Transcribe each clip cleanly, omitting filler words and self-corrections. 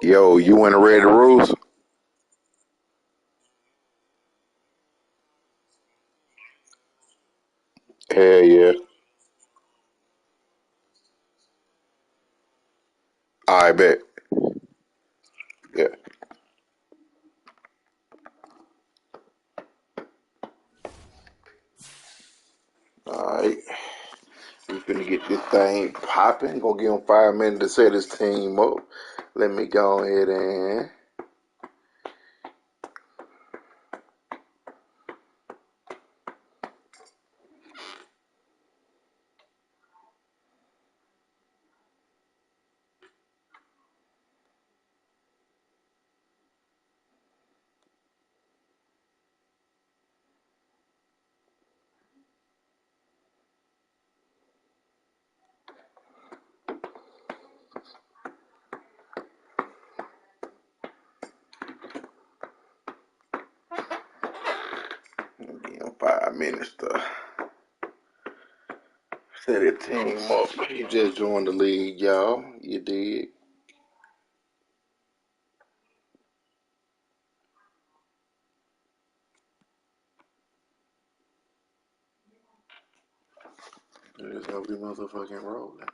Yo, you want to read the rules? Hell yeah. I bet. Yeah. Alright. We finna get this thing popping. Gonna give him 5 minutes to set his team up. Let me go ahead and give him 5 minutes to set his team up. He just joined the league, y'all. You dig? Let's hope we motherfucking rolling.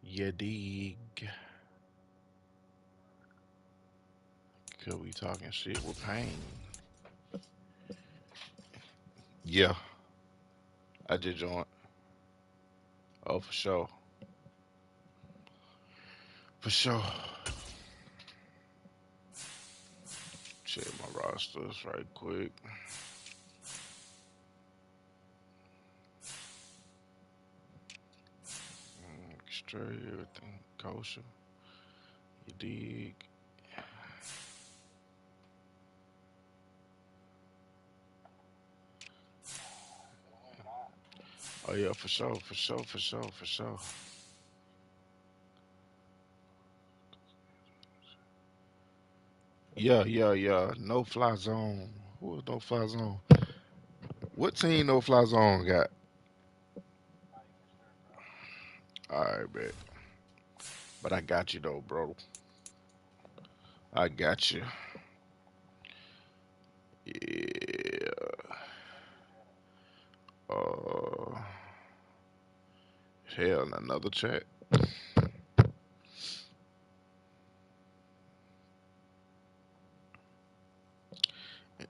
You dig? Cause we talking shit with pain. Yeah, I just joined. Oh, for sure. For sure. Check my rosters right quick. Straight everything kosher. You dig? Oh yeah, for sure, for sure, for sure, for sure. Yeah, yeah, yeah. No fly zone. Who is no fly zone? What team no fly zone got? All right, bet. But I got you though, bro. I got you. Yeah. Uh, hell, another chat.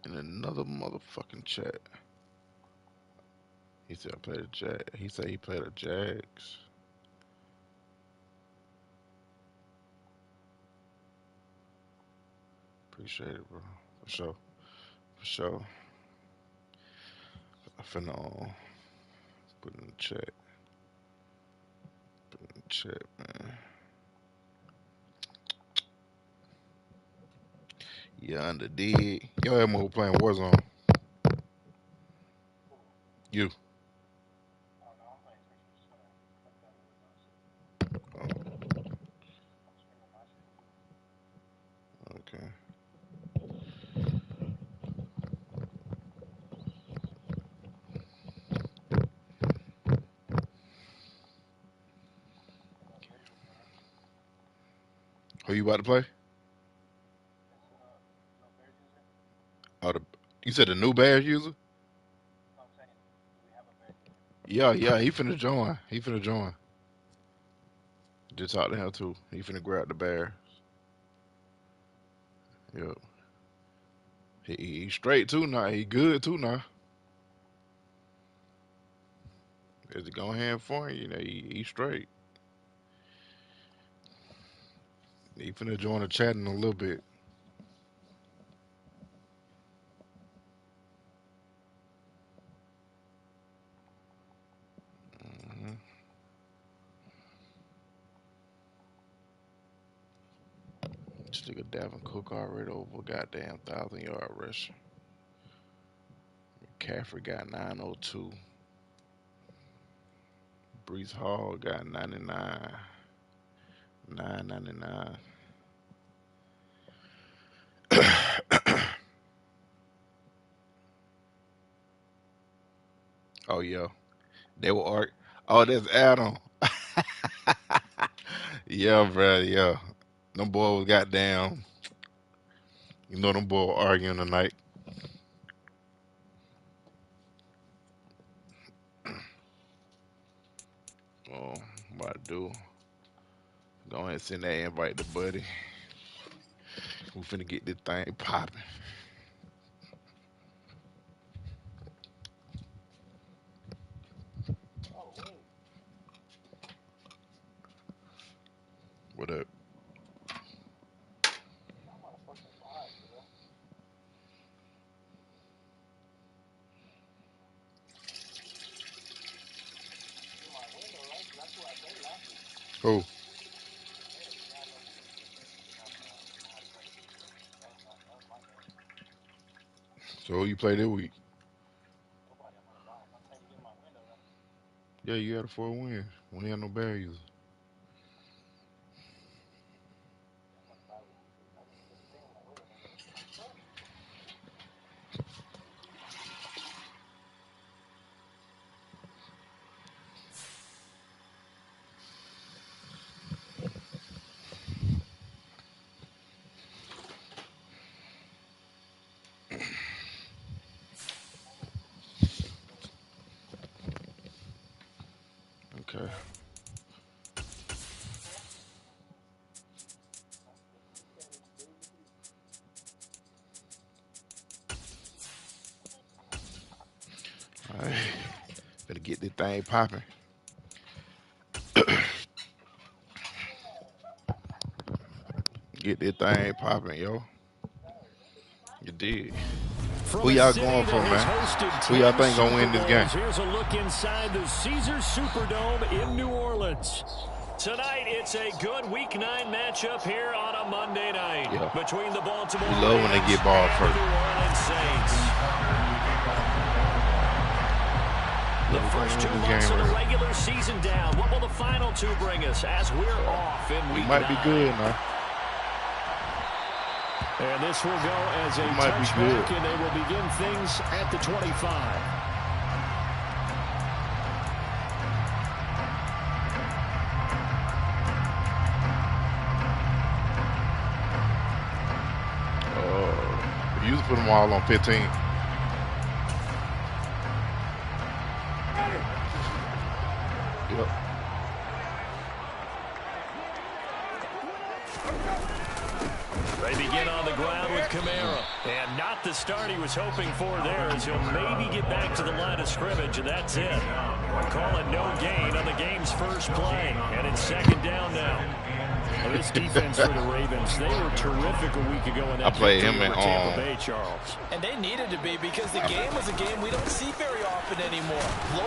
In another motherfucking chat. He said I played a Jag. He said he played a Jags. Appreciate it, bro. For sure. For sure. I finna put in the chat. Put in the chat, man. Yeah, under dig. Yo, that who playing Warzone. You. Oh, okay. Who you about to play? Oh, you said the new Bears user? Yeah, yeah. He finna join. He finna join. Just talk to him too. He finna grab the bear. Yep. He straight too now. He good too now. Is it going hand for him? You know, he straight. He finna join the chat in a little bit. Mm-hmm. This nigga Davin Cook already over goddamn 1,000-yard rush. McCaffrey got 902. Brees Hall got 99. 999. Oh yeah. They were oh, that's Adam. Yeah, bro, yeah. Them boys goddamn. You know them boys arguing tonight. Oh, what I do? Go ahead and send that invite to Buddy. We finna get this thing popping. What up? Who? So who you play this week? Yeah, you had a 4 wins. We ain't had no barriers. Okay. All right. Better get this thing popping. Get this thing popping, yo. You did. From Who a y'all city going for, that has man? hosted Who y'all 10 think gonna Super win this game? Bowls, here's a look inside the Caesars Superdome in New Orleans. Tonight, it's a good Week 9 matchup here on a Monday night Yeah. between the Baltimore We love when they Ravens get ball and first. the New Orleans Saints. The first 2 months of the regular season down. What will the final 2 bring us as we're off in Week 9? Might be good now. And this will go as a touchback, and they will begin things at the 25. You used to put them all on 15. Yep. They begin on the ground with Kamara. And not the start he was hoping for there, as he'll maybe get back to the line of scrimmage, and that's it. Call it no gain on the game's first play. And it's second down now. Well, this defense for the Ravens, they were terrific a week ago in that played him in Tampa Bay, Charles. And they needed to be, because the game was a game we don't see very often anymore.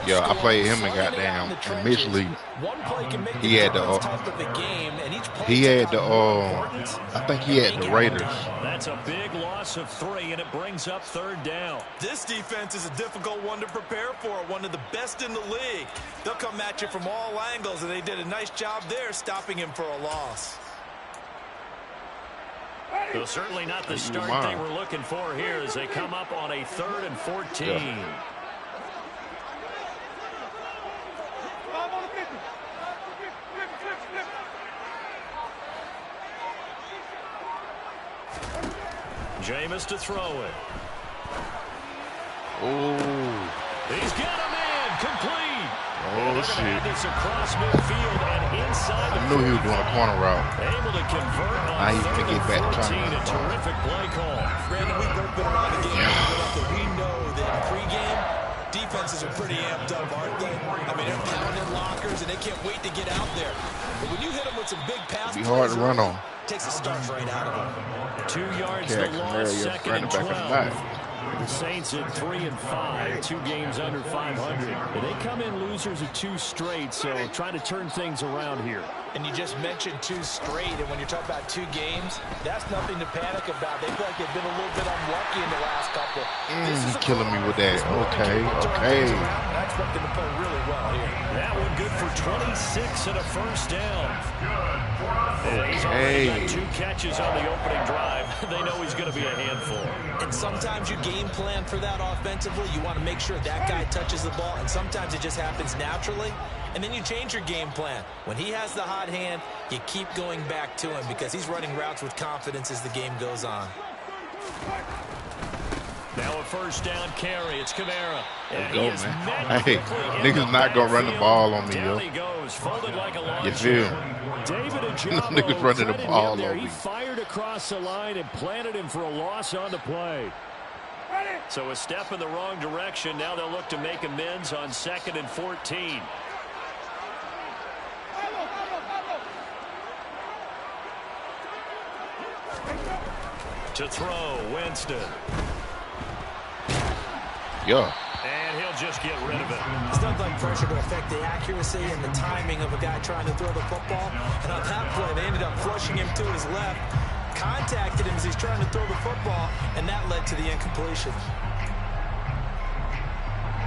Yeah, I played him in goddamn in Mitch League. One play can make He had the type of a game, and each play he had the I think he had the Raiders. That's a big loss of 3, and it brings up third down. This defense is a difficult one to prepare for, one of the best in the league. They'll come at you from all angles, and they did a nice job there stopping him for a loss. Well, certainly not the start they were looking for here as they come up on a 3rd and 14. Yeah. Jameis to throw it. Oh. He's got him in. complete. Oh, shit. This across midfield and inside I knew he was doing a corner route. able to convert on Now he's going to get back 14. trying to run A the ball. terrific play call. Brandon, we've both been around the game long enough that we know that pregame defenses are pretty amped up, aren't they? I mean, they're pounding lockers, and they can't wait to get out there. But when you hit them with some big pass It'd be hard to run on. it takes the starch right out of them. 2 yards Okay, to loss, Camaro, second running and back 12. of the night. The Saints at 3-5, 2 games under 500. They come in losers of 2 straight, so trying to turn things around here. And you just mentioned 2 straight, and when you're talking about 2 games, that's nothing to panic about. They feel like they've been a little bit unlucky in the last couple. He's killing me with that. Okay. I expect them to play really well here. That one good for 26 and a first down. And he's already got 2 catches on the opening drive. They know he's going to be a handful. And sometimes you game plan for that offensively. You want to make sure that guy touches the ball, and sometimes it just happens naturally. And then you change your game plan. When he has the hot hand, you keep going back to him because he's running routes with confidence as the game goes on. Now a first down carry. It's Kamara. Let's go, man. Hey, niggas not going to run the ball on me, yo. He goes, folded like a You feel? David and Niggas running the ball on me. He fired across the line and planted him for a loss on the play. So a step in the wrong direction. Now they'll look to make amends on 2nd and 14. To throw, Winston. Yeah. And he'll just get rid of it. It's not like pressure to affect the accuracy and the timing of a guy trying to throw the football. And on that play, they ended up flushing him to his left, contacted him as he's trying to throw the football, and that led to the incompletion.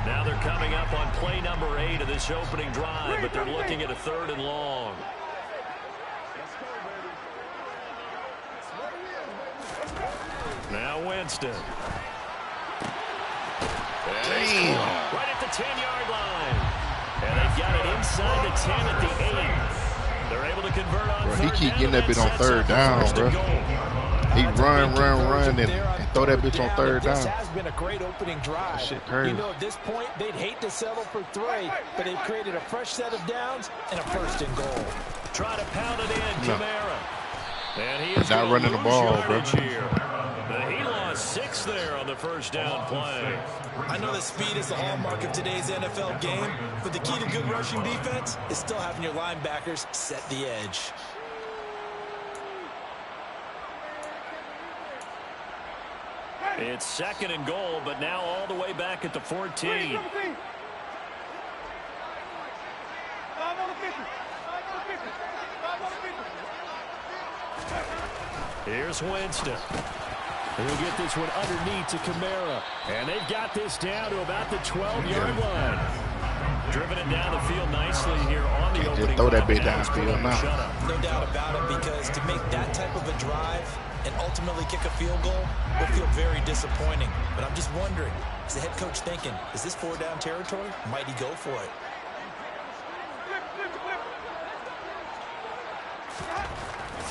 Now they're coming up on play number 8 of this opening drive, but they're looking at a 3rd and long. Now Winston. Damn. Right at the 10-yard line. And they've got it inside the 10 at the 8. They're able to convert on Bro, third he keep down, getting that bit on sets up 3rd down, first bro. and goal. He run, and throw that bitch on 3rd This down. has been a great opening drive. Shit crazy. You know, at this point, they'd hate to settle for 3, but they've created a fresh set of downs and a 1st and goal. Try to pound it in, No. Kamara. And he is Not running the ball, bro. Here. He lost 6 there on the first down play. I know that speed is the hallmark of today's NFL game, but the key to good rushing defense is still having your linebackers set the edge. It's 2nd and goal, but now all the way back at the 14. Here's Winston. He'll get this one underneath to Kamara. And they've got this down to about the 12-yard line. Driven it down the field nicely here on the opening. Just throw that bit drive. downfield now. No doubt about it, because to make that type of a drive and ultimately kick a field goal will feel very disappointing. But I'm just wondering, is the head coach thinking, is this 4-down territory? Might he go for it?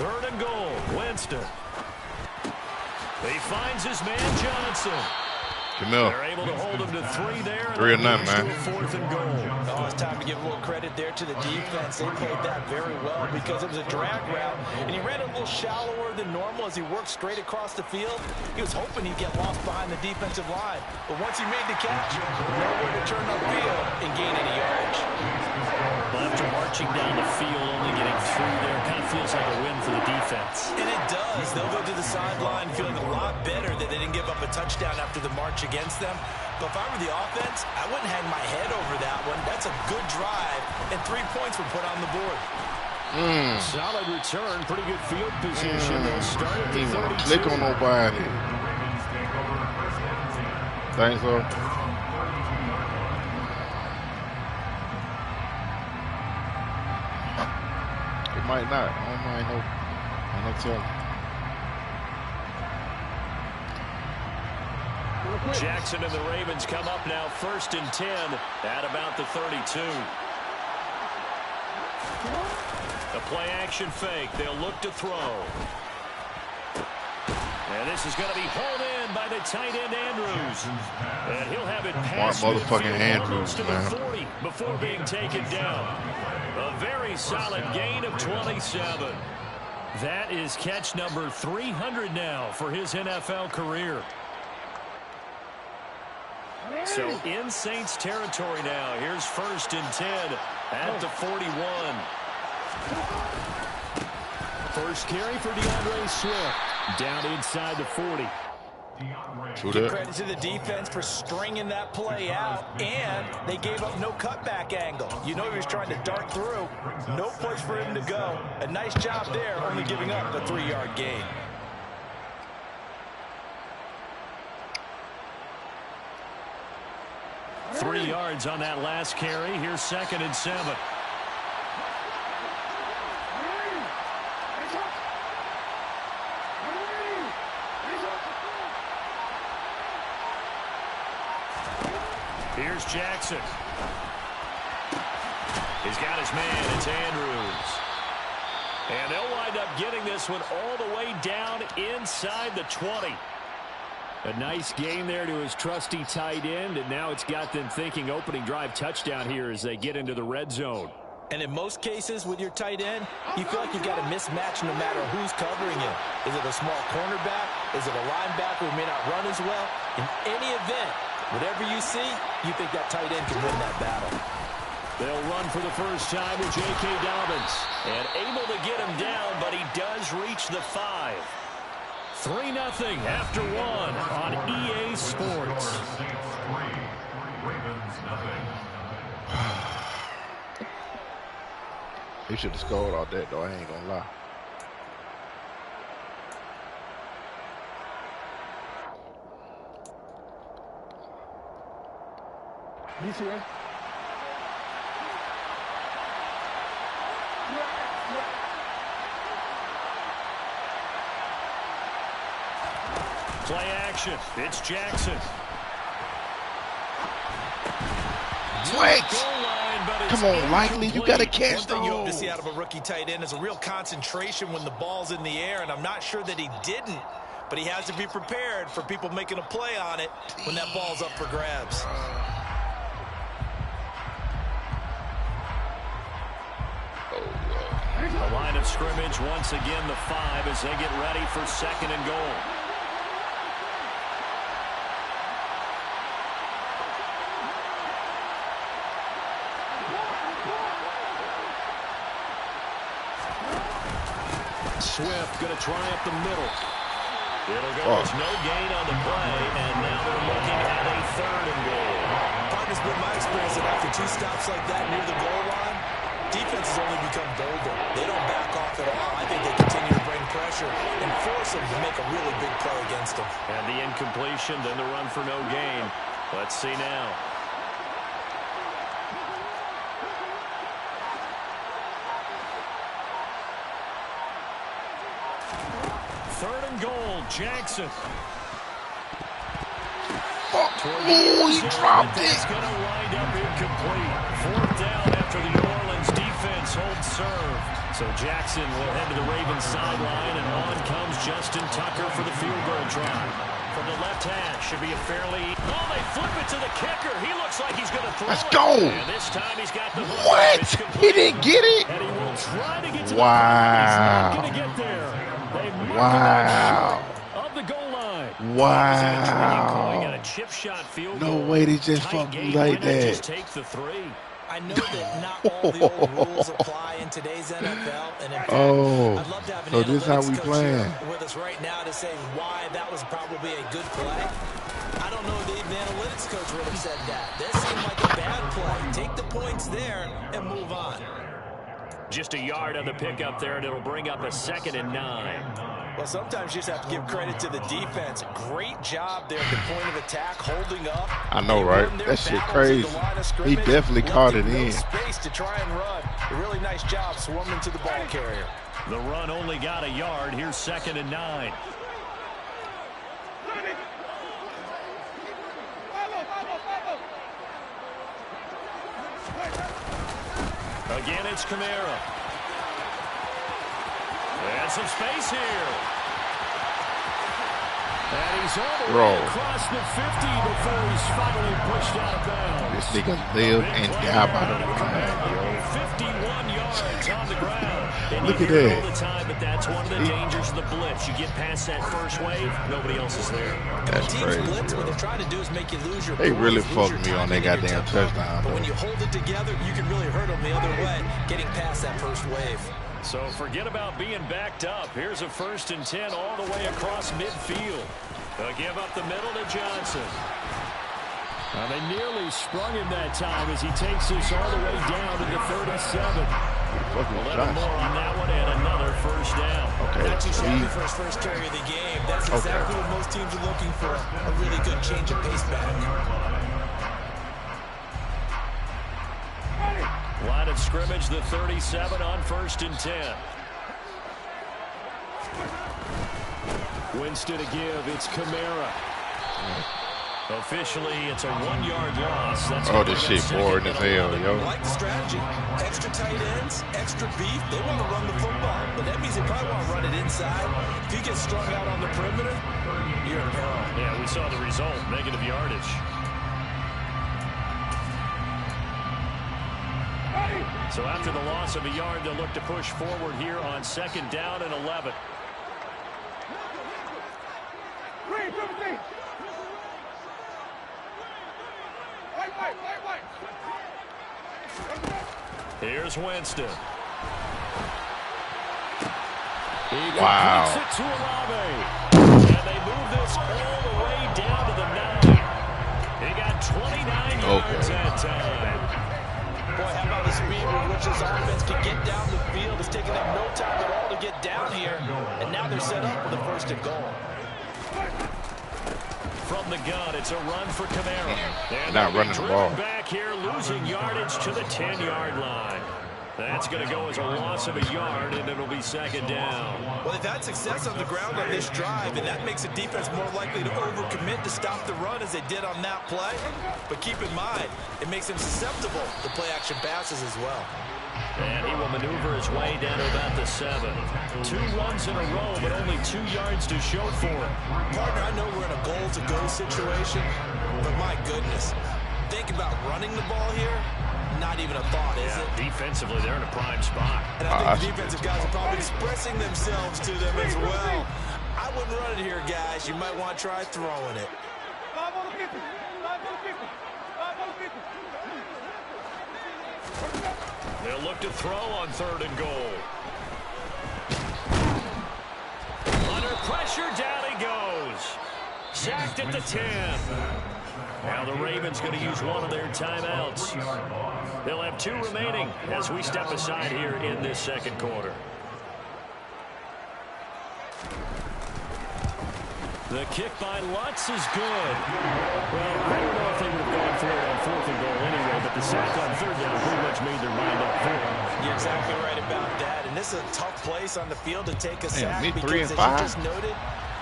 Third and goal, Winston. He finds his man Johnson. Jamil. They're able to hold him to 3 there. 3 or none, man. 4th and goal. Oh, it's time to give a little credit there to the defense. They played that very well because it was a drag route, and he ran it a little shallower than normal as he worked straight across the field. He was hoping he'd get lost behind the defensive line, but once he made the catch, nowhere to turn upfield and gain any yardage. Well, after marching down the field, only getting through there, kind of feels like a win for the defense. And it does. They'll go to the sideline feeling a lot better that they didn't give up a touchdown after the march against them. But if I were the offense, I wouldn't hang my head over that one. That's a good drive, and 3 points were put on the board. Solid return, pretty good field position. They'll start at the He won't 32. click on nobody. Think so? It might not. I don't mind no. I don't tell. Jackson and the Ravens come up now 1st and 10 at about the 32. A play action fake. They'll look to throw. And this is going to be hauled in by the tight end Andrews. And he'll have it past Motherfucking midfield, almost Andrews, to the man. 40 before being taken down. A very solid gain of 27. That is catch number 300 now for his NFL career. So in Saints territory now. Here's 1st and 10 at the 41. First carry for DeAndre Swift. Down inside the 40. Give credit to the defense for stringing that play out, and they gave up no cutback angle. You know he was trying to dart through. No place for him to go. A nice job there, only giving up a 3-yard gain. Three yards on that last carry. Here's 2nd and 7. Here's Jackson. He's got his man. It's Andrews. And they'll wind up getting this one all the way down inside the 20. A nice gain there to his trusty tight end, and now it's got them thinking opening drive touchdown here as they get into the red zone. And in most cases with your tight end, you feel like you've got a mismatch no matter who's covering him. Is it a small cornerback? Is it a linebacker who may not run as well? In any event, whatever you see, you think that tight end can win that battle. They'll run for the first time with J.K. Dobbins. And able to get him down, but he does reach the 5. 3-0 after 1 on EA Sports. He should have scored all that, though. I ain't gonna lie. He's here. Play action. It's Jackson. What? Come on, Likely. You got to catch One thing you hope to those. see out of a rookie tight end is a real concentration when the ball's in the air, and I'm not sure that he didn't, but he has to be prepared for people making a play on it when that ball's up for grabs. The line of scrimmage once again the 5 as they get ready for 2nd and goal. Swift going to try up the middle. It'll go. It's no gain on the play, and now they're looking at a 3rd and goal. Partner's been my experience that after 2 stops like that near the goal line, defenses only become bolder. They don't back off at all. I think they continue to bring pressure and force them to make a really big play against them. And the incompletion, then the run for no gain. Let's see now. Third and goal, Jackson. Oh, he dropped it. It's going to wind up incomplete. 4th down after the New Orleans defense holds serve. So Jackson will head to the Ravens sideline, and on comes Justin Tucker for the field goal try. From the left hash, should be a fairly... Oh, they flip it to the kicker. He looks like he's going to throw it. Let's go. And this time he's got the... What? He didn't get it? And he will try to get to Wow. the... He's not going to get there. They Wow. of the goal line. Wow. A chip shot field No goal. way they just Tight fucked me game. like Why not just that. take the 3? I know that not all the old rules apply in today's NFL, and in fact, Oh, I'd love to have an so this how analytics we coach playing. here with us right now to say why that was probably a good play. I don't know if the analytics coach would have said that. This seemed like a bad play. Take the points there and move on. Just a yard on the pickup there, and it'll bring up a 2nd and 9. Well, sometimes you just have to give credit to the defense. Great job there at the point of attack, holding up. I know, right? That shit crazy. He definitely caught it in. Space to try and run. A really nice job swarming to the ball carrier. The run only got a yard. Here's 2nd and 9. Again, it's Kamara. And some space here. And he's all the Bro. way across the 50 before he's finally pushed out of bounds. This nigga live and die by the run, yo. 51 yards on the ground. And Look you at hear it that. all the time, but that's one of the dangers of the blitz. You get past that first wave, nobody else is there. That's Teams crazy, blitz, yo. what they're trying to do is make you lose your They poise, really lose fucked your me on timing that and your goddamn tempo. touchdown, But when though. you hold it together, you can really hurt them the other way, getting past that first wave. So forget about being backed up. Here's a 1st and 10 all the way across midfield. They'll give up the middle to Johnson. Now they nearly sprung him that time as he takes us all the way down to the 37. A little more on that one and another 1st down. Okay. Not too shabby for his first carry of the game. That's exactly what most teams are looking for. A really good change of pace back. Line of scrimmage, the 37 on 1st and 10. Winston to give. It's Kamara. Officially, it's a 1-yard loss. That's this shit boring as hell, yo. I like the strategy. Extra tight ends, extra beef. They want to run the football, but that means they probably want to run it inside. If you get strung out on the perimeter, you're in peril. Yeah, we saw the result. Negative yardage. So after the loss of a yard, they'll look to push forward here on 2nd down and 11. Here's Winston. He completes it to Olave. And they move this all the way down to the 9. He got 29 yards that time. Boy, how about the speed with which this offense can get down the field? It's taking them no time at all to get down here. And now they're set up for the 1st and goal. From the gun, it's a run for Kamara. And not running the ball. Back here, losing yardage to the 10-yard line. That's going to go as a loss of a yard, and it'll be 2nd down. Well, they've had success on the ground on this drive, and that makes the defense more likely to overcommit to stop the run as they did on that play. But keep in mind, it makes them susceptible to play-action passes as well. And he will maneuver his way down to about the 7. 2 runs in a row, but only 2 yards to show for it. Partner, I know we're in a goal-to-go situation, but my goodness, think about running the ball here. Not even a thought, is it? Defensively, they're in a prime spot. And I think the defensive guys are probably expressing themselves to them as well. I wouldn't run it here, guys. You might want to try throwing it. They'll look to throw on 3rd and goal. Under pressure, down he goes. Sacked at the 10. Now the Ravens going to use one of their timeouts. They'll have 2 remaining as we step aside here in this 2nd quarter. The kick by Lutz is good. Well, I don't know if they would have gone for it on 4th and goal anyway, but the sack on 3rd down pretty much made their mind up for it. You're exactly right about that. And this is a tough place on the field to take a sack because, 3 as and you 5. just noted,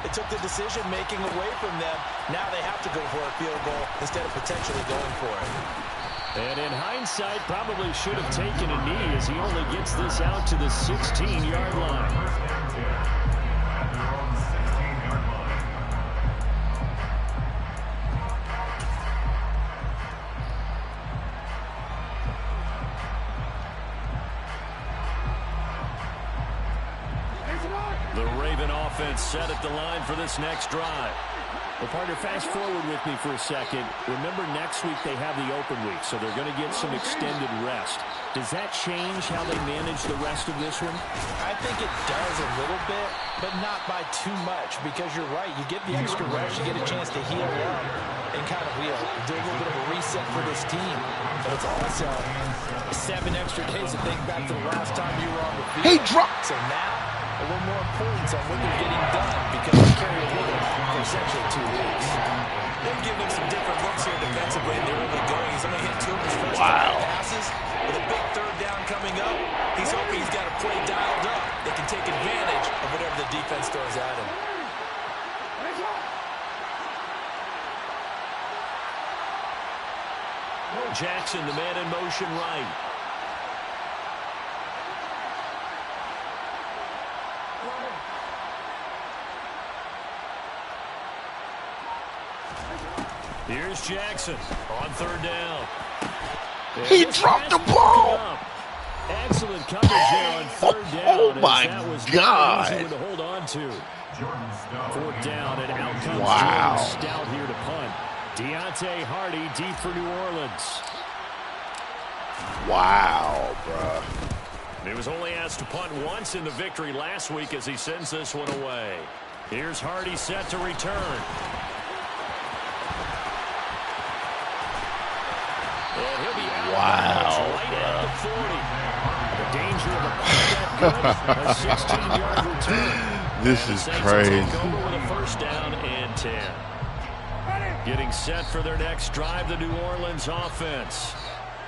it took the decision-making away from them. Now they have to go for a field goal instead of potentially going for it. And in hindsight, probably should have taken a knee as he only gets this out to the 16-yard line. The Raven offense set at the line for this next drive. Well, partner, fast forward with me for a second. Remember, next week they have the open week, so they're going to get some extended rest. Does that change how they manage the rest of this one? I think it does a little bit, but not by too much, because you're right. You get the extra rest, you get a chance to heal up and kind of do a little bit of a reset for this team. But it's also 7 extra days to think back to the last time you were on the field. He dropped. So now, a little more importance on what they're getting done because they carry a little for essentially 2 weeks. They've given him some different looks here defensively in the early going. He's only hit 2 of his first 5 passes. With a big 3rd down coming up, he's hoping he's got a play dialed up that can take advantage of whatever the defense throws at him. Jackson, the man in motion right. Here's Jackson on third down. He dropped the ball. Excellent coverage there on third down. Oh, my that was God. not an easy one to hold on to. Fourth down, and out comes Wow. Jordan Stout here to punt. Deontay Hardy deep for New Orleans. Wow, bro. He was only asked to punt once in the victory last week as he sends this one away. Here's Hardy set to return. And he'll be out right at the 40. The danger of a punt that good, a 16-yard return. This is crazy. Take over with a first down and 10. Getting set for their next drive, the New Orleans offense.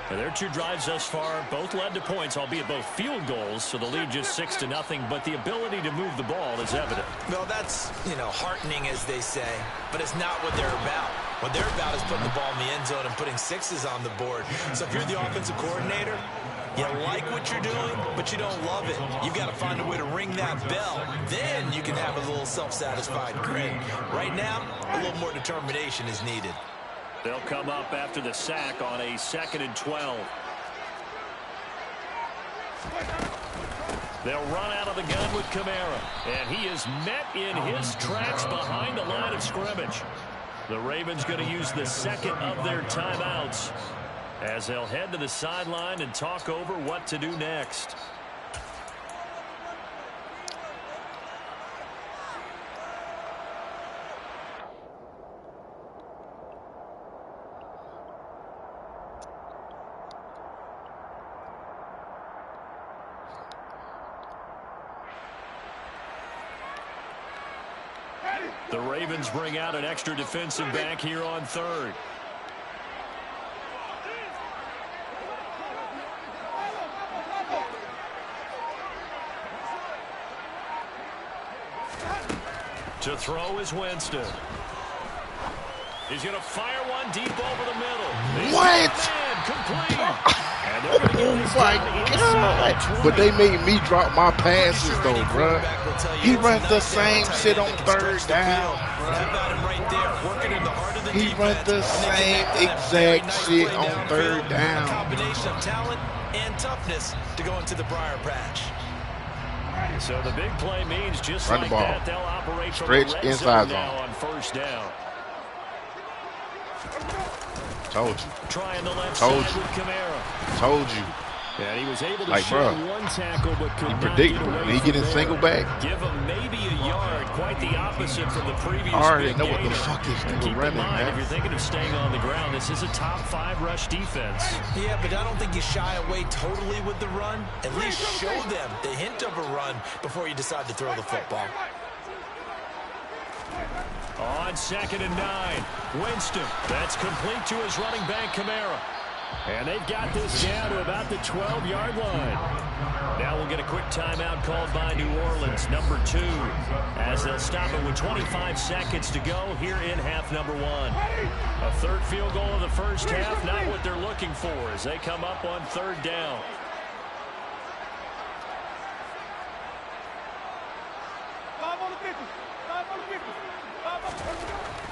And their 2 drives thus far both led to points, albeit both field goals, so the lead just 6-0, but the ability to move the ball is evident. Well, that's, heartening, as they say, but it's not what they're about. What they're about is putting the ball in the end zone and putting 6s on the board. So if you're the offensive coordinator, you like what you're doing, but you don't love it. You've got to find a way to ring that bell. Then you can have a little self-satisfied grin. Right now, a little more determination is needed. They'll come up after the sack on a 2nd and 12. They'll run out of the gun with Kamara, and he is met in his tracks behind the line of scrimmage. The Ravens going to use the second of their timeouts as they'll head to the sideline and talk over what to do next. The Ravens bring out an extra defensive back here on third. To throw is Winston. He's going to fire one deep over the middle. What? Complete. Oh, my God. But they made me drop my passes, though, bro. He runs the same shit on third down, bro. He runs the same exact shit on third down. Combination of talent and toughness to go into the briar patch. So the big play means just run like the ball. that, they'll operate from stretch the red inside zone now zone on first down. Told you. Trying the left Told side you. with Kamara. Told you. And he was able to Like, shoot bro, one tackle, but could he not predictable. get away When he from get in there. single back, Give him maybe a yard, quite the opposite from the previous. I already big know what the gainer. fuck this And dude keep running, in mind, man. if you're thinking of staying on the ground, this is a top 5 rush defense. Yeah, but I don't think you shy away totally with the run. At least show them the hint of a run before you decide to throw the football. On 2nd and 9, Winston. That's complete to his running back, Kamara. And they've got this down to about the 12-yard line. Now we'll get a quick timeout called by New Orleans, number 2, as they'll stop it with 25 seconds to go here in half number 1. A third field goal of the first half, not what they're looking for as they come up on third down.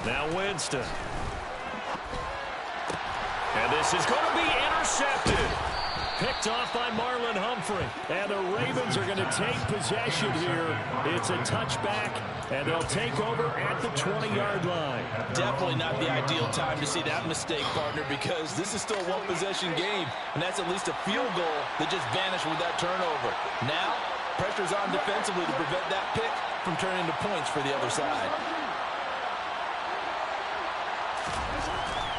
Now Winston. And this is going to be intercepted. Picked off by Marlon Humphrey. And the Ravens are going to take possession here. It's a touchback, and they'll take over at the 20-yard line. Definitely not the ideal time to see that mistake, partner, because this is still a one-possession game, and that's at least a field goal that just vanished with that turnover. Now, pressure's on defensively to prevent that pick from turning into points for the other side.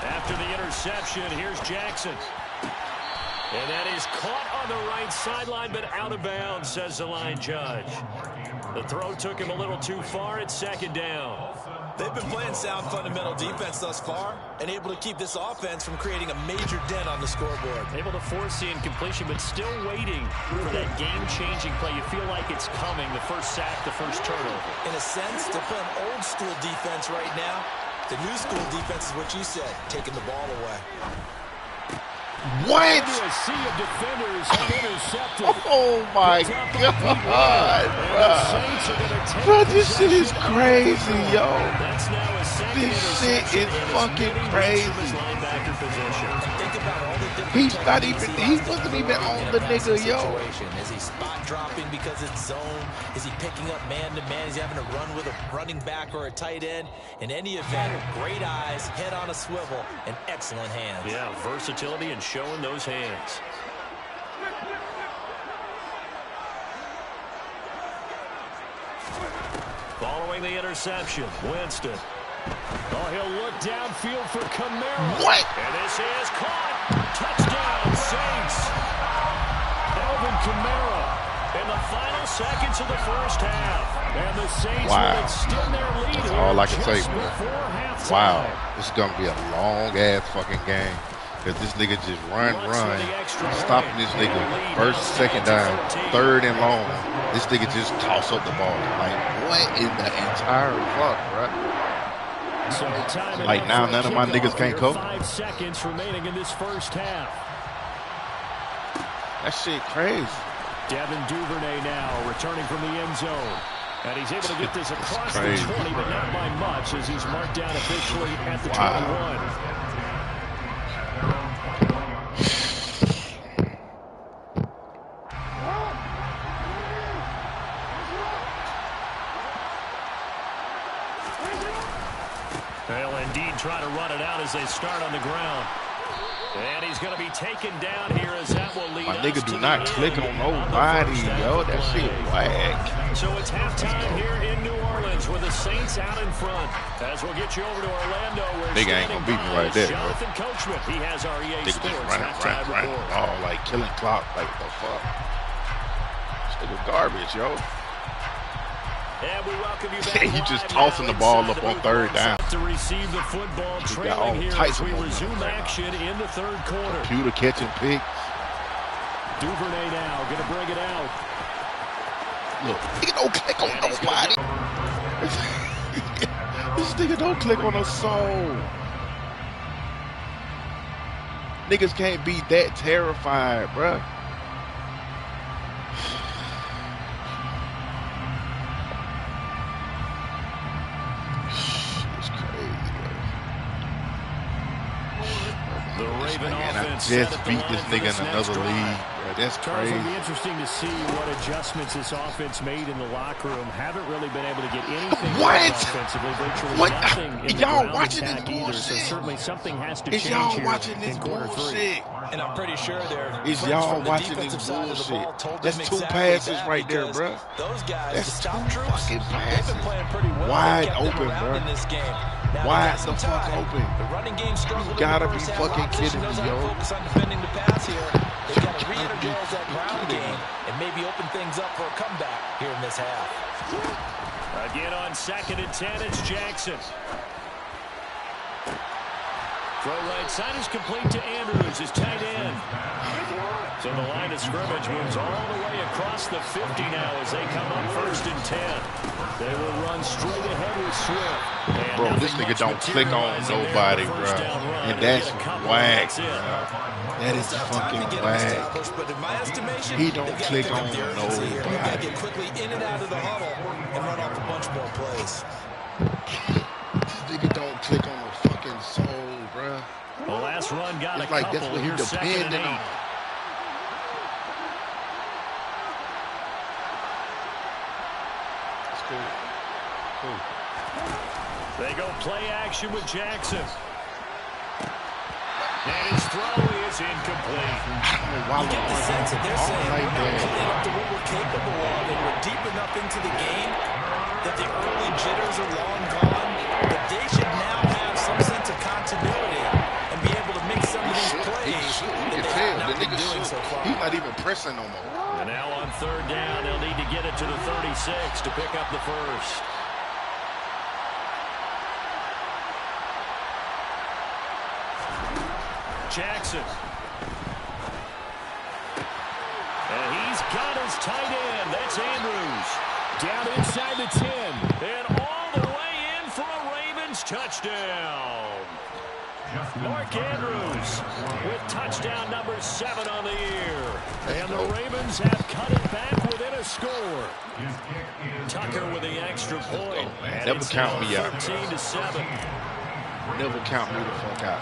After the interception, here's Jackson. And that is caught on the right sideline, but out of bounds, says the line judge. The throw took him a little too far. It's 2nd down. They've been playing sound fundamental defense thus far and able to keep this offense from creating a major dent on the scoreboard. Able to force the incompletion, but still waiting for that game-changing play. You feel like it's coming, the first sack, the first turnover. In a sense, they're playing old-school defense right now. The new school defense is what you said, taking the ball away. What? A sea of defenders have intercepted. Oh my God, bro, this shit is crazy, yo. This shit is fucking crazy. He wasn't even on the nigga, yo. Is he spot dropping because it's zone? Is he picking up man-to-man? Is he having to run with a running back or a tight end? In any event, great eyes, head on a swivel, and excellent hands. Yeah, versatility and showing those hands. Following the interception, Winston. Oh, he'll look downfield for Camaro. What? And this is caught. Touchdown, Saints. Alvin Kamara in the final seconds of the first half. And the Saints will extend their lead. That's all I can say, bro. Wow. This is going to be a long-ass fucking game. Because this nigga just run. Stopping this nigga. First, second down, third and long. This nigga just toss up the ball. Like, what in the entire fuck, bro? Like, now none of my niggas can't cope. 5 seconds remaining in this first half. That shit crazy. Devin Duvernay now returning from the end zone. And he's able to get this across the 20, but not by much as he's marked down officially at the 21. They'll indeed try to run it out as they start on the ground. And he's going to be taken down here as that will lead. My nigga do not click on nobody, yo. That shit whack. So it's halftime here in New Orleans with the Saints out in front. As we'll get you over to Orlando where nigga ain't gonna beat me right there, bro. Jonathan Coachman, he has our EA Nigga Sports just running. Oh, like killing clock. Like, what the fuck? This nigga garbage, yo. And we welcome you back. He just tossing the ball up on third down. To receive the football, trailing here as we resume action in the third quarter. Computer catching pick. Duvernay now going to bring it out. Look, he don't click on nobody. This nigga don't click on a soul. Niggas can't be that terrified, bruh. I just beat this nigga in another league. That's crazy. It'll be interesting to see what adjustments this offense made in the locker room. Haven't really been able to get anything offensively. Virtually nothing in the ground attack either. So certainly something has to change here in quarter 3. And I'm pretty sure is y'all watching this bullshit. That's 2 passes right there, bro. Those guys, that's 2 fucking passes. They've been playing pretty well. Wide open, bro. In this game. Wide the fuck open. The running game struggled. You gotta be fucking kidding me, yo. Focus on defending the pass here. They got to re-energize that ground game and maybe open things up for a comeback here in this half. Again on 2nd and 10, it's Jackson. Throw right side is complete to Andrews, his tight end. So the line of scrimmage moves all the way across the 50 now as they come on 1st and 10. They will run straight ahead with Swift. Bro, this nigga don't click on nobody, bro. And that's whack, bro. That is fucking whack. He don't click on nobody. Get quickly in and out of the huddle and run off a bunch more plays. This nigga don't click on a fucking soul, bro. The last run got it's like that's what he depending on. Cool. They go play action with Jackson. And his throw is incomplete. You get the sense that they're saying we're not playing up to what we're capable of, and we're deep enough into the game that the early jitters are long gone, but they should now have some sense of continuity and be able to make some of these plays that they have not been doing so far. He's not even pressing no more. And now on 3rd down, they'll need to get it to the 36 to pick up the first. Jackson. And he's got his tight end. That's Andrews. Down inside the 10. And all the way in for a Ravens touchdown. Mark Andrews with touchdown number 7 on the year. And the Ravens have cut it back within a score. Tucker with the extra point. And Never it's count now me out. 13-7. Never count me the fuck out.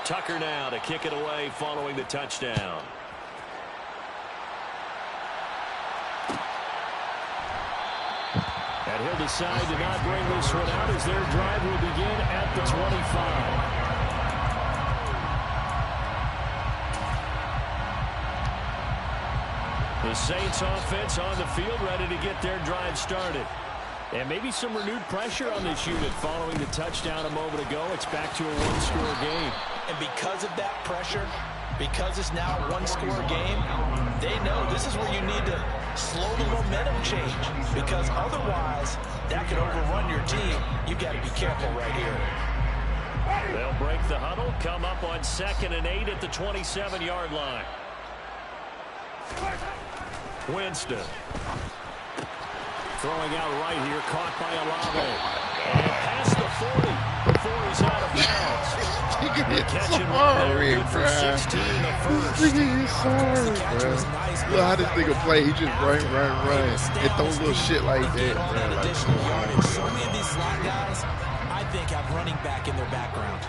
Tucker now to kick it away following the touchdown. And he'll decide to not bring this one out as their drive will begin at the 25. The Saints offense on the field ready to get their drive started. And maybe some renewed pressure on this unit following the touchdown a moment ago. It's back to a one-score game. And because of that pressure, because it's now a one-score game, they know this is where you need to slow the momentum change, because otherwise that could overrun your team. You've got to be careful right here. They'll break the huddle, come up on 2nd and 8 at the 27-yard line. Winston. Throwing out right here, caught by Olave. And past the 40 before he's out of bounds. He can hit Catching sorry, good for bro. 16 the first. This nigga is sorry, bro. Look how this nigga play. He just run. And throw little shit like that, bro. Like, So many of these slot guys, I think, have running back in their background.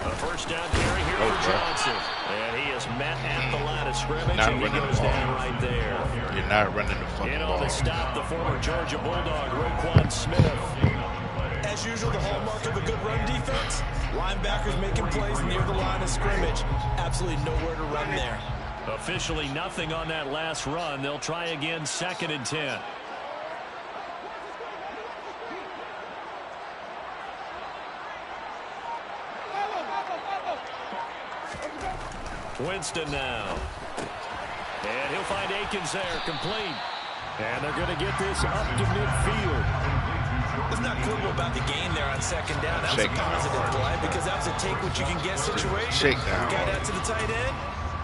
A first down carry here for Johnson. And he is met at the line of scrimmage, and he goes down right there. You're not running the fucking In ball. on the stop, the former Georgia Bulldog, Roquan Smith. As usual, the hallmark of a good run defense, linebackers making plays near the line of scrimmage. Absolutely nowhere to run there. Officially nothing on that last run. They'll try again, 2nd and 10. Winston now. And he'll find Akins there, complete. And they're going to get this up to midfield. It's not quibble about the gain there on 2nd down. That was a positive play because that was a take-what-you-can-get situation. Shake down. Got out to the tight end.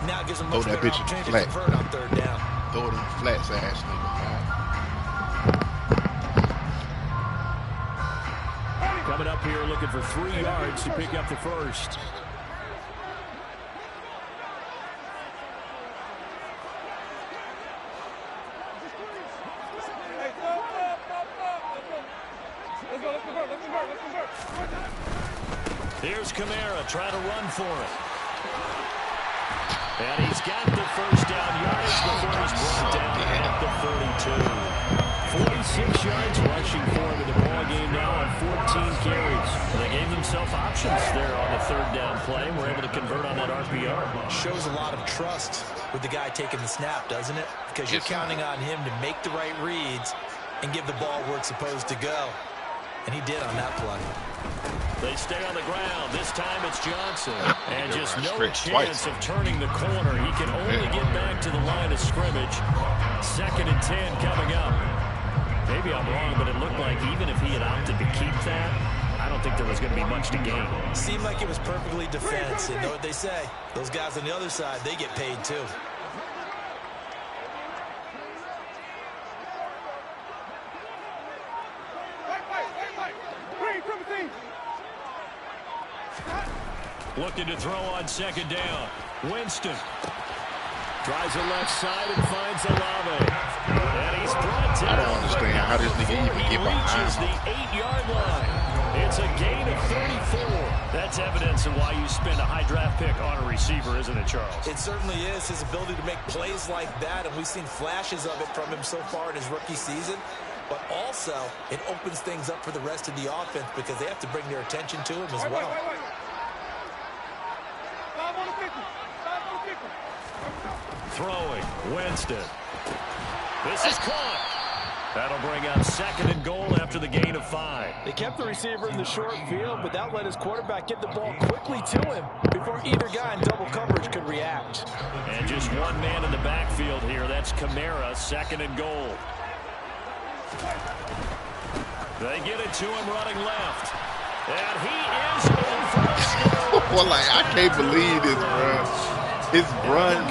Now it gives them much Throw that better bitch in opportunity flat. to convert on 3rd down. Throw it in the flats ass nigga, man. Coming up here looking for 3 yards to pick up the first. Here's Kamara trying to run for it. And he's got the first down yardage before he's brought down at the 42. 46 yards rushing for him in the ball game now on 14 carries. And they gave themselves options there on the 3rd down play. We're able to convert on that RPO. Shows a lot of trust with the guy taking the snap, doesn't it? Because you're counting on him to make the right reads and give the ball where it's supposed to go. And he did on that play. They stay on the ground. This time it's Johnson. And just no chance twice. of turning the corner. He can only get back to the line of scrimmage. 2nd and 10 coming up. Maybe I'm wrong, but it looked like even if he had opted to keep that, I don't think there was going to be much to gain. Seemed like it was perfectly defense. And know what they say? Those guys on the other side, they get paid too. Looking to throw on 2nd down. Winston tries the left side and finds Olave. And he's brought down. I don't understand how this nigga even get behind reaches the 8-yard line. It's a gain of 34. That's evidence of why you spend a high draft pick on a receiver, isn't it, Charles? It certainly is. His ability to make plays like that, and we've seen flashes of it from him so far in his rookie season. But also, it opens things up for the rest of the offense because they have to bring their attention to him as well. Throwing, Winston. This is caught. That'll bring up 2nd and goal after the gain of 5. They kept the receiver in the short field, but that let his quarterback get the ball quickly to him before either guy in double coverage could react. And just one man in the backfield here. That's Kamara, 2nd and goal. They get it to him running left. And he is in for a score. Well, like, I can't believe this, bro. His run,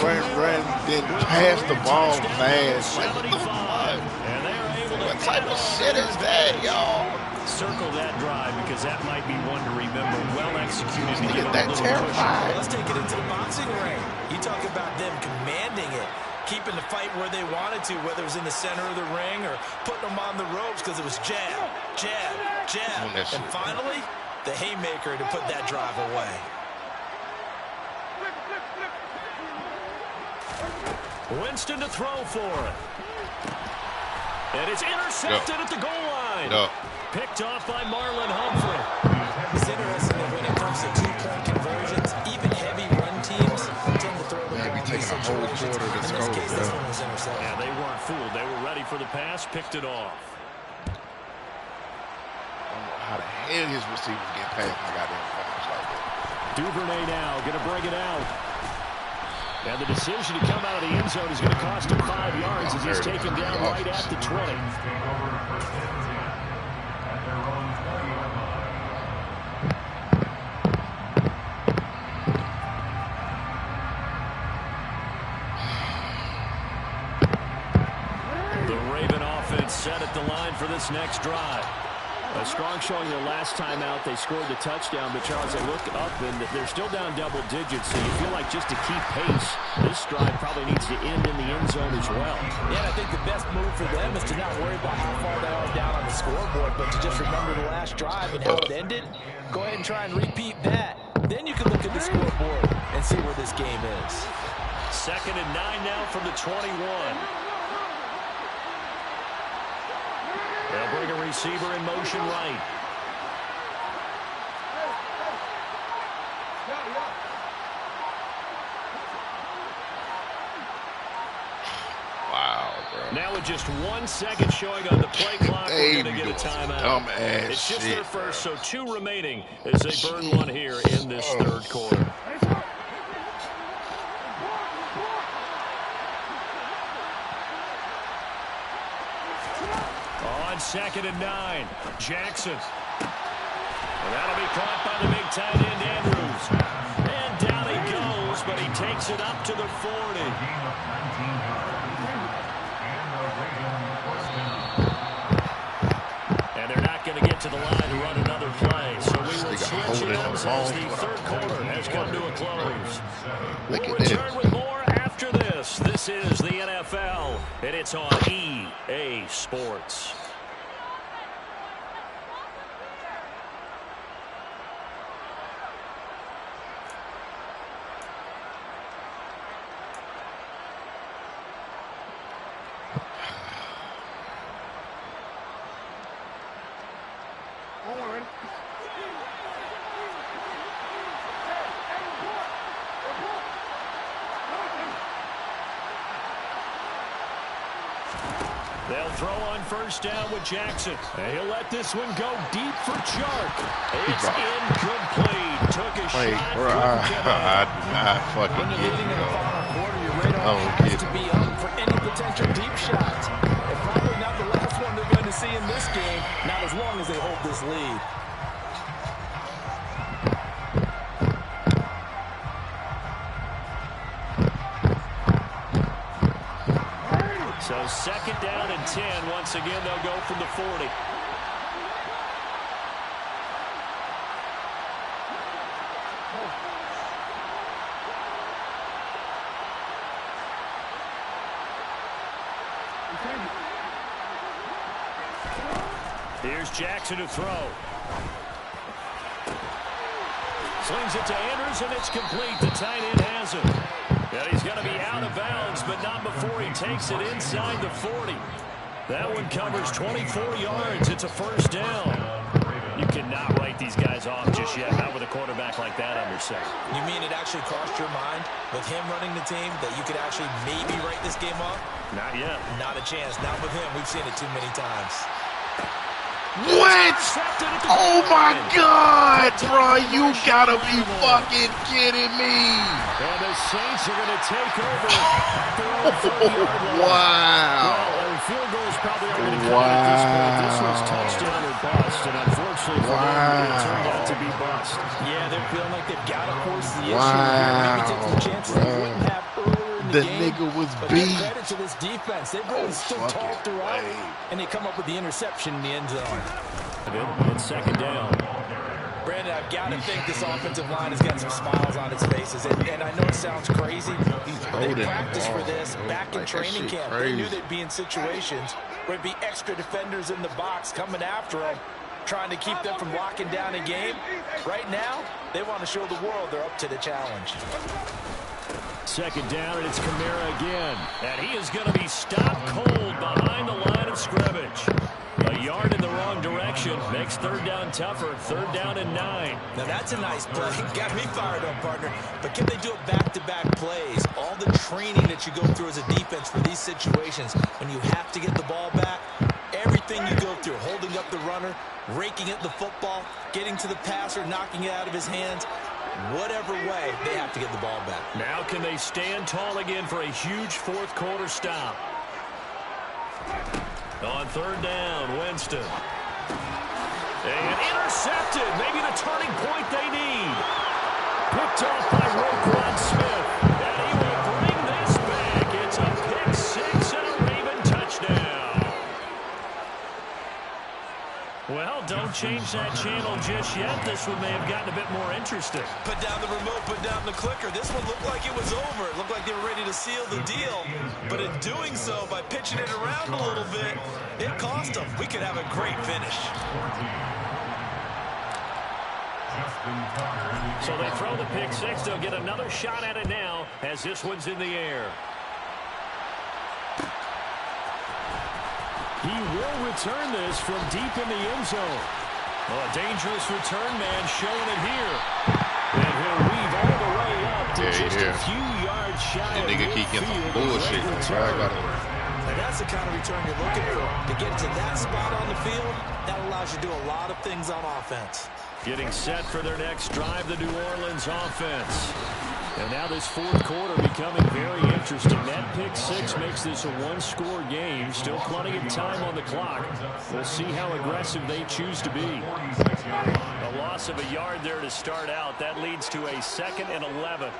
then pass the ball fast. Like, what the fuck? And they're able to What type of shit is that, y'all? Circle that drive because that might be one to remember. Well executed to give That terrified. Let's take it into the boxing ring. You talk about them commanding it, keeping the fight where they wanted to, whether it was in the center of the ring or putting them on the ropes because it was jab, jab, jab. And finally, the haymaker to put that drive away. Winston to throw for it. And it's intercepted at the goal line. Picked off by Marlon Humphrey. It's interesting that when it comes to two-point conversions, even heavy run teams tend to throw the ball in these situations. In this case, this one was intercepted. Yeah, they weren't fooled. They were ready for the pass, picked it off. I don't know how the hell his receivers get past my goddamn corners like that. Duvernay now going to bring it out. And the decision to come out of the end zone is going to cost him 5 yards as he's taken down right at the 20. The Raven offense set at the line for this next drive. A strong showing their last time out. They scored the touchdown, but Charles, they look up and they're still down double digits, so you feel like just to keep pace, this drive probably needs to end in the end zone as well. Yeah, I think the best move for them is to not worry about how far they are down on the scoreboard, but to just remember the last drive and how it ended. Go ahead and try and repeat that. Then you can look at the scoreboard and see where this game is. 2nd and 9 now from the 21. They'll bring a receiver in motion right. Wow, bro. Now with just 1 second showing on the play clock, we're going to get a timeout. It's just their first, so 2 remaining as they burn one here in this third quarter. On 2nd and 9, Jackson. And that'll be caught by the big tight end, Andrews. And down he goes, but he takes it up to the 40. And they're not going to get to the line to run another play. So we will switch ends as the third quarter has come to a close. We'll return with more after this. This is the NFL, and it's on EA Sports. They'll throw on first down with Jackson. And he'll let this one go deep for Chark. It's incomplete. Took a shot. I fucking get it. In the final quarter, your radar has to be up for any potential deep shots. And probably not the last one they're going to see in this game, not as long as they hold this lead. So 2nd down and 10. Once again, they'll go from the 40. Here's Jackson to throw. Slings it to Andrews, and it's complete. The tight end has it. And he's going to be out of bounds, but not before he takes it inside the 40. That one covers 24 yards. It's a first down. You cannot write these guys off just yet, not with a quarterback like that under center. You mean it actually crossed your mind with him running the team that you could actually maybe write this game off? Not yet. Not a chance. Not with him. We've seen it too many times. What? Oh my God, bro! You gotta be fucking kidding me! And the Saints are going to take over at their own 40-yard line. Wow! Well, field goal is probably not going to come at this point. This was touchdown or bust, and unfortunately for them, it turned out to be bust. Yeah, they're feeling like they've got to force the issue here. Maybe take some chances they wouldn't have earlier in the The game. nigga was But beat. give credit to this defense. They've really stood tall throughout, and they come up with the interception in the end zone. It's second down. Brandon, I've got to think this offensive line has got some smiles on its faces. And I know it sounds crazy. They practiced for this back in training camp. They knew they'd be in situations where it'd be extra defenders in the box coming after them, trying to keep them from locking down a game. Right now, they want to show the world they're up to the challenge. Second down, and it's Kamara again. And he is going to be stopped cold behind the line of scrimmage. A yard in the wrong direction makes third down tougher. Third down and 9. Now that's a nice play. Got me fired up, partner. But can they do it back-to-back plays? All the training that you go through as a defense for these situations, when you have to get the ball back, everything you go through, holding up the runner, raking at the football, getting to the passer, knocking it out of his hands, whatever way, they have to get the ball back. Now can they stand tall again for a huge fourth quarter stop? On third down, Winston. And intercepted. Maybe the turning point they need. Picked off by Roquan Smith. And he will bring this back. It's a pick six and a Raven touchdown. Well, don't change that channel just yet. This one may have gotten a bit more interesting. Put down the remote, put down the clicker. This one looked like it was over. It looked like they were ready to seal the deal. But in doing so, by pitching it around a little bit, it cost them. We could have a great finish. So they throw the pick six. They'll get another shot at it now as this one's in the air. He will return this from deep in the end zone. Well, a dangerous return man showing it here. And he'll weave all the way up to just a few yards shy of nigga keep getting some bullshit. And that's the kind of return you're looking for. To get to that spot on the field, that allows you to do a lot of things on offense. Getting set for their next drive, the New Orleans offense. And now this fourth quarter becoming very interesting. That pick six makes this a one-score game. Still plenty of time on the clock. We'll see how aggressive they choose to be. A loss of a yard there to start out. That leads to a 2nd and 11.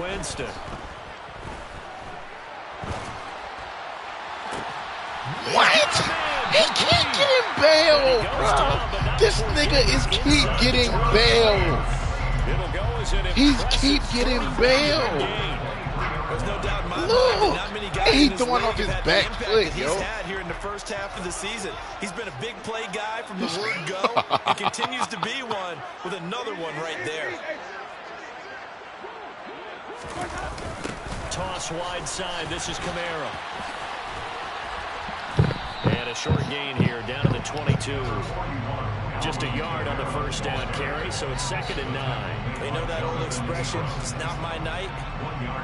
Winston. What? He can't get him bailed, bro. This nigga is keep getting bailed. He's keep getting bailed. There's no doubt in my mind Look, that not many guys he's in throwing off his back foot, he's yo. had here in the first half of the season. He's been a big play guy from the word go and continues to be one with another one right there. Toss wide side. This is Kamara. And a short gain here down to the 22. Just a yard on the first down carry, so it's 2nd and 9. You know that old expression, it's not my night?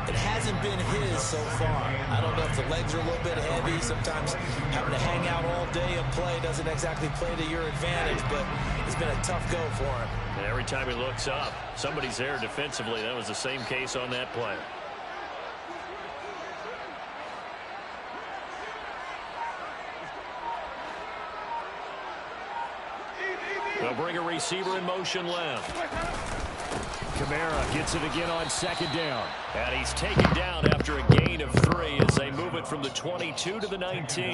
It hasn't been his so far. I don't know if the legs are a little bit heavy. Sometimes having to hang out all day and play doesn't exactly play to your advantage, but it's been a tough go for him. And every time he looks up, somebody's there defensively. That was the same case on that play. They'll bring a receiver in motion left. Kamara gets it again on 2nd down. And he's taken down after a gain of 3 as they move it from the 22 to the 19.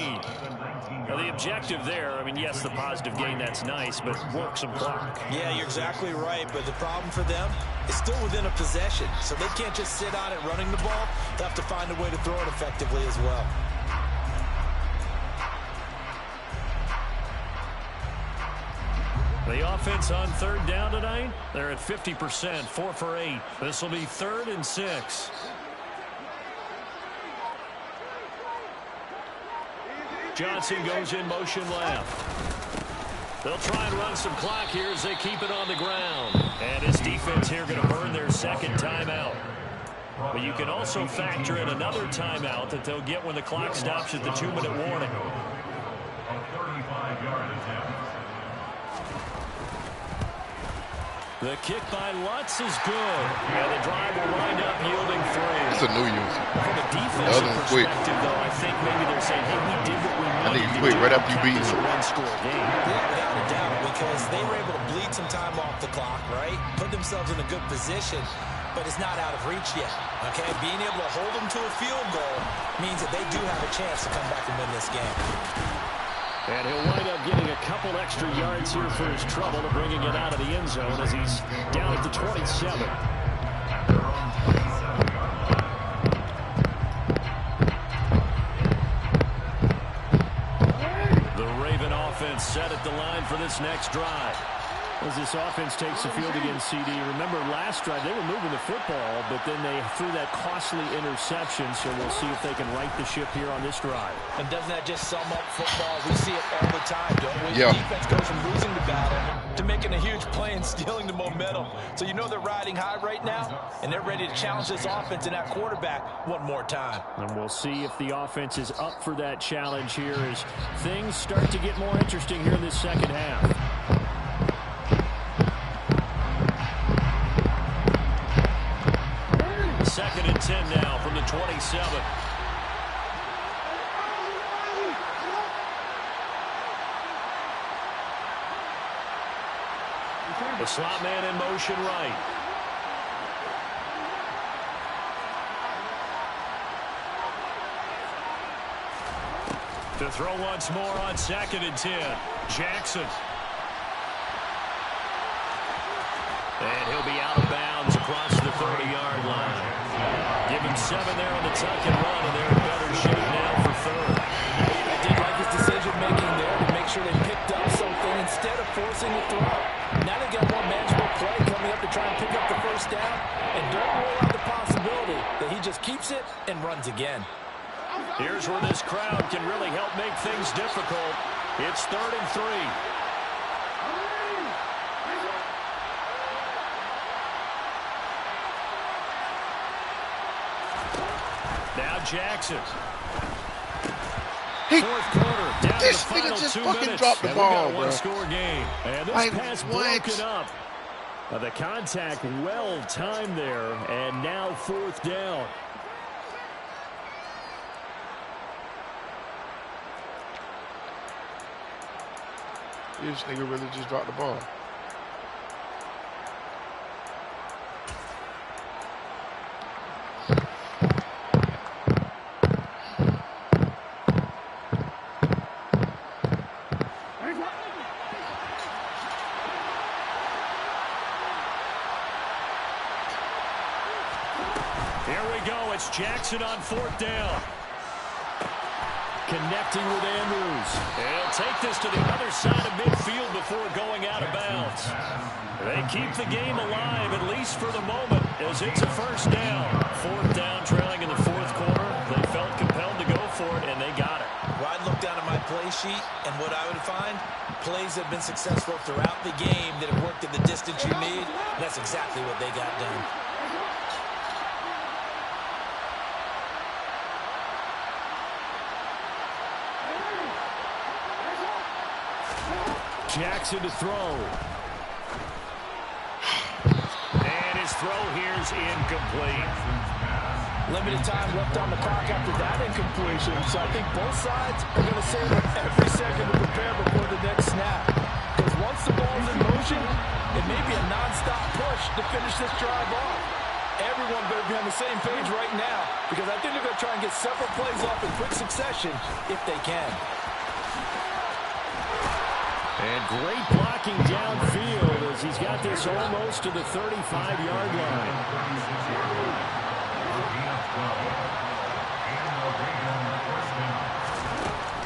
Now the objective there, I mean, yes, the positive gain, that's nice, but work some clock. Yeah, you're exactly right, but the problem for them is still within a possession. So they can't just sit on it running the ball. They'll have to find a way to throw it effectively as well. The offense on 3rd down tonight, they're at 50%, 4 for 8. This will be 3rd and 6. Johnson goes in motion left. They'll try and run some clock here as they keep it on the ground. And his defense here going to burn their 2nd timeout. But you can also factor in another timeout that they'll get when the clock stops at the 2-minute warning. The kick by Lutz is good. And the drive will wind up yielding 3. It's a new user. From a defensive perspective, though, I think maybe they're saying, hey, we did what we needed to do. Right after you beat him. One-score game. Yeah, without a doubt, because they were able to bleed some time off the clock, right? Put themselves in a good position, but it's not out of reach yet, okay? Being able to hold them to a field goal means that they do have a chance to come back and win this game. And he'll wind up getting a couple extra yards here for his trouble to bringing it out of the end zone as he's down at the 27. The Raven offense set at the line for this next drive. As this offense takes the field against CD, remember last drive they were moving the football, but then they threw that costly interception, so we'll see if they can right the ship here on this drive. And doesn't that just sum up football? We see it all the time, don't we? Yeah. The defense goes from losing the battle to making a huge play and stealing the momentum. So you know they're riding high right now, and they're ready to challenge this offense and that quarterback one more time. And we'll see if the offense is up for that challenge here as things start to get more interesting here in this second half. Second and 10 now from the 27. The slot man in motion right. To throw once more on second and 10. Jackson. And he'll be out of bounds across the 30-yard line. Give him 7 there on the tuck and run, and they're in better shape now for third. I did like his decision-making there to make sure they picked up something instead of forcing the throw. Now they got more manageable play coming up to try and pick up the first down, and don't rule out the possibility that he just keeps it and runs again. Here's where this crowd can really help make things difficult. It's 3rd and 3. Now Jackson. Fourth quarter, down This to the final nigga just 2 fucking minutes, dropped the and we got ball, a bro. one-score game. And this Like, pass what? broken up. The contact well timed there, and now 4th down. This nigga really just dropped the ball. Here we go. It's Jackson on 4th down. Connecting with Andrews. And he'll take this to the other side of midfield before going out of bounds. They keep the game alive, at least for the moment, as it's a first down. 4th down, trailing in the 4th quarter. They felt compelled to go for it, and they got it. Well, I'd look down at my play sheet, and what I would find, plays that have been successful throughout the game that have worked at the distance you need. That's exactly what they got done. Jackson to throw. And his throw here's incomplete. Limited time left on the clock after that incompletion, so I think both sides are going to save every second to prepare before the next snap. Because once the ball's in motion, it may be a non-stop push to finish this drive off. Everyone better be on the same page right now, because I think they're going to try and get several plays off in quick succession if they can. And great blocking downfield as he's got this almost to the 35-yard line.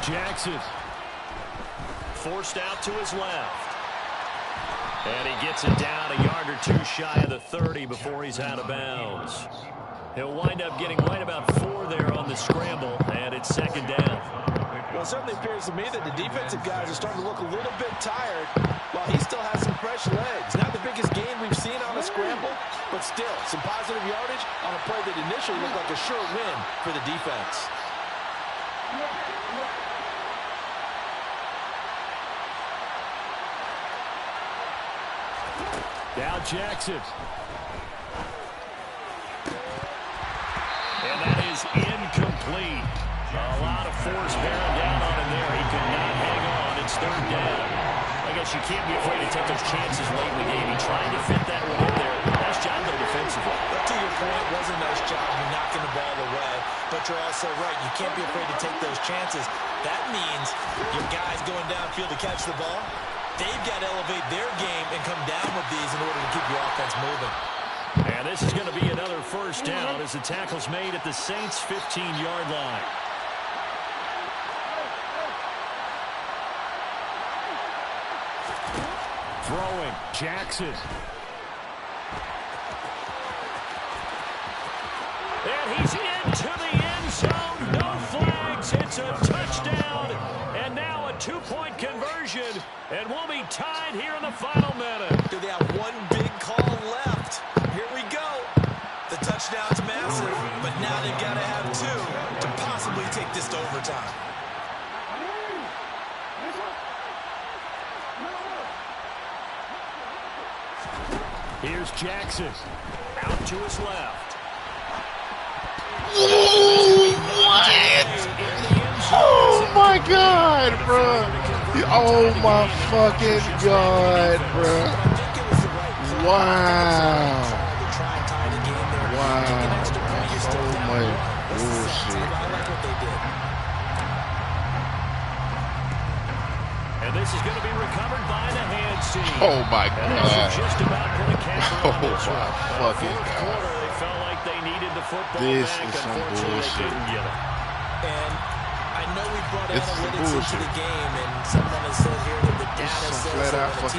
Jackson forced out to his left. And he gets it down a yard or two shy of the 30 before he's out of bounds. He'll wind up getting right about 4 there on the scramble, and it's 2nd down. Well, it certainly appears to me that the defensive guys are starting to look a little bit tired while he still has some fresh legs. Not the biggest gain we've seen on a scramble, but still some positive yardage on a play that initially looked like a sure win for the defense. Now Jackson. And that is incomplete. A lot of force bearing down on him there. He could not hang on. It's third down. I guess you can't be afraid to take those chances late in the game. He tried to fit that one in there. Nice job, though, defensively. But to your point, it was a nice job of knocking the ball away. But you're also right. You can't be afraid to take those chances. That means your guys going downfield to catch the ball, they've got to elevate their game and come down with these in order to keep your offense moving. And this is going to be another first down as the tackle's made at the Saints' 15-yard line. Throwing, Jackson. And he's into the end zone. No flags. It's a touchdown. And now a two-point conversion. And we'll be tied here in the final minute. Do they have one big call left? Here we go. The touchdown's massive, but now they've got to have two to possibly take this to overtime. Here's Jackson. Out to his left. What? Oh, my God, bro. Oh, my fucking God, bro. Wow. Wow. Oh, my bullshit. And this is going to be recovered by the hands team. Oh, my God. Just about put a cap on this one. Oh, my fucking God. They felt like they needed the football This back. is some Unfortunately, bullshit. they couldn't get it. And I know we brought This is analytics bullshit. into the game, and someone has said here that the data This is some says flat that out when a fucking